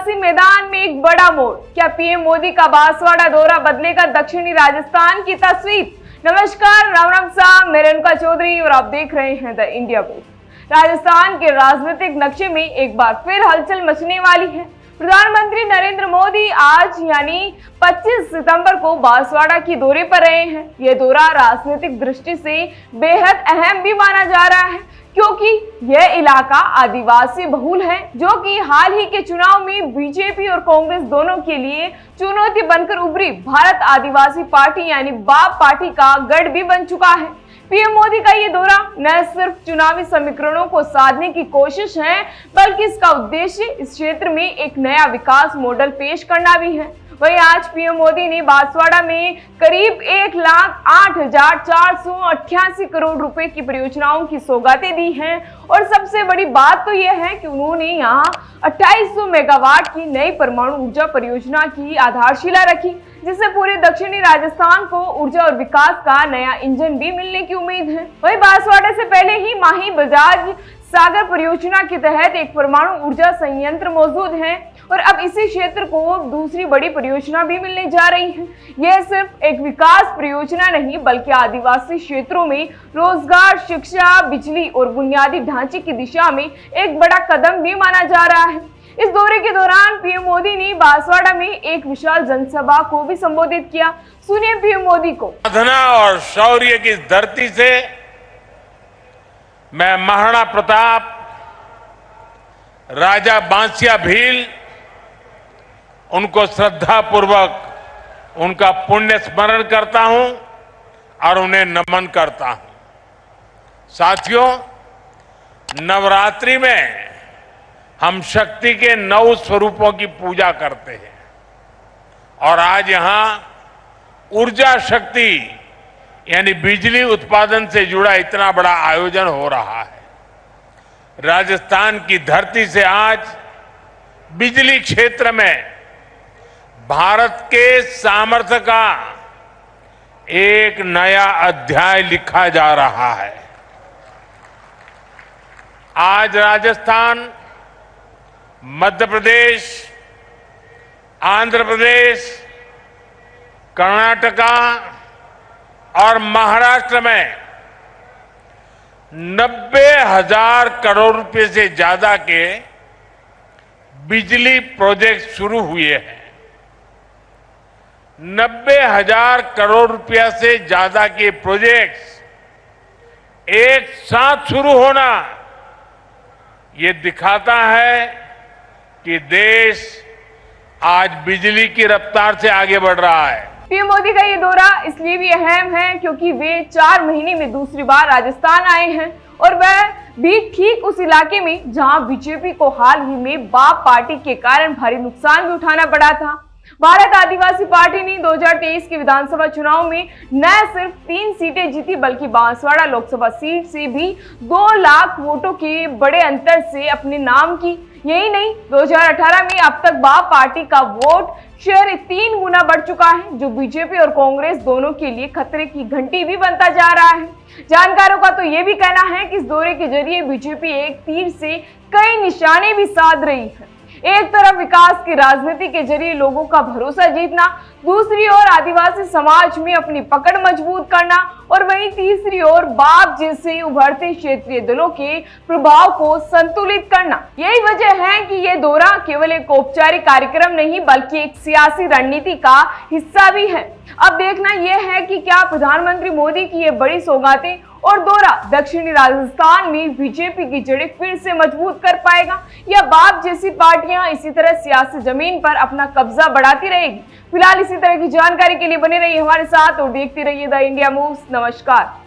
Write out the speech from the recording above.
आदिवासी मैदान में एक बड़ा मोड़। क्या पीएम मोदी का बांसवाड़ा दौरा बदलेगा दक्षिणी राजस्थान की तस्वीर? नमस्कार, राम राम साहब, मैं रेणुका चौधरी और आप देख रहे हैं द इंडिया पोस्ट। राजस्थान के राजनीतिक नक्शे में एक बार फिर हलचल मचने वाली है। प्रधानमंत्री नरेंद्र मोदी आज यानी 25 सितंबर को बांसवाड़ा की दौरे पर रहे हैं। यह दौरा राजनीतिक दृष्टि से बेहद अहम भी माना जा रहा है, क्योंकि यह इलाका आदिवासी बहुल है, जो कि हाल ही के चुनाव में बीजेपी और कांग्रेस दोनों के लिए चुनौती बनकर उभरी भारत आदिवासी पार्टी यानी बाप पार्टी का गढ़ भी बन चुका है। पीएम मोदी का ये दौरा न सिर्फ चुनावी समीकरणों को साधने की कोशिश है, बल्कि इसका उद्देश्य इस क्षेत्र में एक नया विकास मॉडल पेश करना भी है। वहीं आज पीएम मोदी ने बांसवाड़ा में करीब 1,08,488 करोड़ रुपए की परियोजनाओं की सौगातें दी हैं और सबसे बड़ी बात तो यह है कि उन्होंने यहां 2800 मेगावाट की नई परमाणु ऊर्जा परियोजना की आधारशिला रखी, जिससे पूरे दक्षिणी राजस्थान को ऊर्जा और विकास का नया इंजन भी मिलने की उम्मीद है। वहीं बांसवाड़ा से पहले ही माही बजाज सागर परियोजना के तहत एक परमाणु ऊर्जा संयंत्र मौजूद है और अब इसी क्षेत्र को दूसरी बड़ी परियोजना भी मिलने जा रही है। यह सिर्फ एक विकास परियोजना नहीं, बल्कि आदिवासी क्षेत्रों में रोजगार, शिक्षा, बिजली और बुनियादी ढांचे की दिशा में एक बड़ा कदम भी माना जा रहा है। इस दौरे के दौरान पीएम मोदी ने बांसवाड़ा में एक विशाल जनसभा को भी संबोधित किया। सुनिए पीएम मोदी को। साधना और शौर्य की धरती से मैं महाराणा प्रताप, राजा बांसिया भील, उनको श्रद्धा पूर्वक उनका पुण्य स्मरण करता हूं और उन्हें नमन करता हूं। साथियों, नवरात्रि में हम शक्ति के 9 स्वरूपों की पूजा करते हैं और आज यहां ऊर्जा शक्ति यानी बिजली उत्पादन से जुड़ा इतना बड़ा आयोजन हो रहा है। राजस्थान की धरती से आज बिजली क्षेत्र में भारत के सामर्थ्य का एक नया अध्याय लिखा जा रहा है। आज राजस्थान, मध्य प्रदेश, आंध्र प्रदेश, कर्नाटका और महाराष्ट्र में 90,000 करोड़ रुपए से ज्यादा के बिजली प्रोजेक्ट शुरू हुए हैं। 90,000 करोड़ रुपया से ज्यादा के प्रोजेक्ट्स एक साथ शुरू होना ये दिखाता है कि देश आज बिजली की रफ्तार से आगे बढ़ रहा है। पीएम मोदी का ये दौरा इसलिए भी अहम है क्योंकि वे 4 महीने में दूसरी बार राजस्थान आए हैं और वह भी ठीक उस इलाके में जहां बीजेपी को हाल ही में बाप पार्टी के कारण भारी नुकसान भी उठाना पड़ा था। भारत आदिवासी पार्टी ने 2023 के विधानसभा चुनाव में न सिर्फ 3 सीटें जीती, बल्कि बांसवाड़ा लोकसभा सीट से भी 2 लाख वोटों के बड़े अंतर से अपने नाम की। यही नहीं, 2018 में अब तक बाप पार्टी का वोट शेयर 3 गुना बढ़ चुका है, जो बीजेपी और कांग्रेस दोनों के लिए खतरे की घंटी भी बनता जा रहा है। जानकारों का तो ये भी कहना है कि इस दौरे के जरिए बीजेपी एक तीर से कई निशाने भी साध रही है। एक तरफ विकास की राजनीति के जरिए लोगों का भरोसा जीतना, दूसरी ओर आदिवासी समाज में अपनी पकड़ मजबूत करना और वहीं तीसरी ओर बाप जैसे उभरते क्षेत्रीय दलों के प्रभाव को संतुलित करना। यही वजह है कि यह दौरा केवल एक औपचारिक कार्यक्रम नहीं, बल्कि एक सियासी रणनीति का हिस्सा भी है। अब देखना यह है कि क्या प्रधानमंत्री मोदी की ये बड़ी सौगातें और दौरा दक्षिणी राजस्थान में बीजेपी की जड़ें फिर से मजबूत कर पाएगा, या बाप जैसी पार्टियां इसी तरह सियासी जमीन पर अपना कब्जा बढ़ाती रहेगी। फिलहाल इसी तरह की जानकारी के लिए बने रहिए हमारे साथ और देखते रहिए द इंडिया मूव्स। नमस्कार।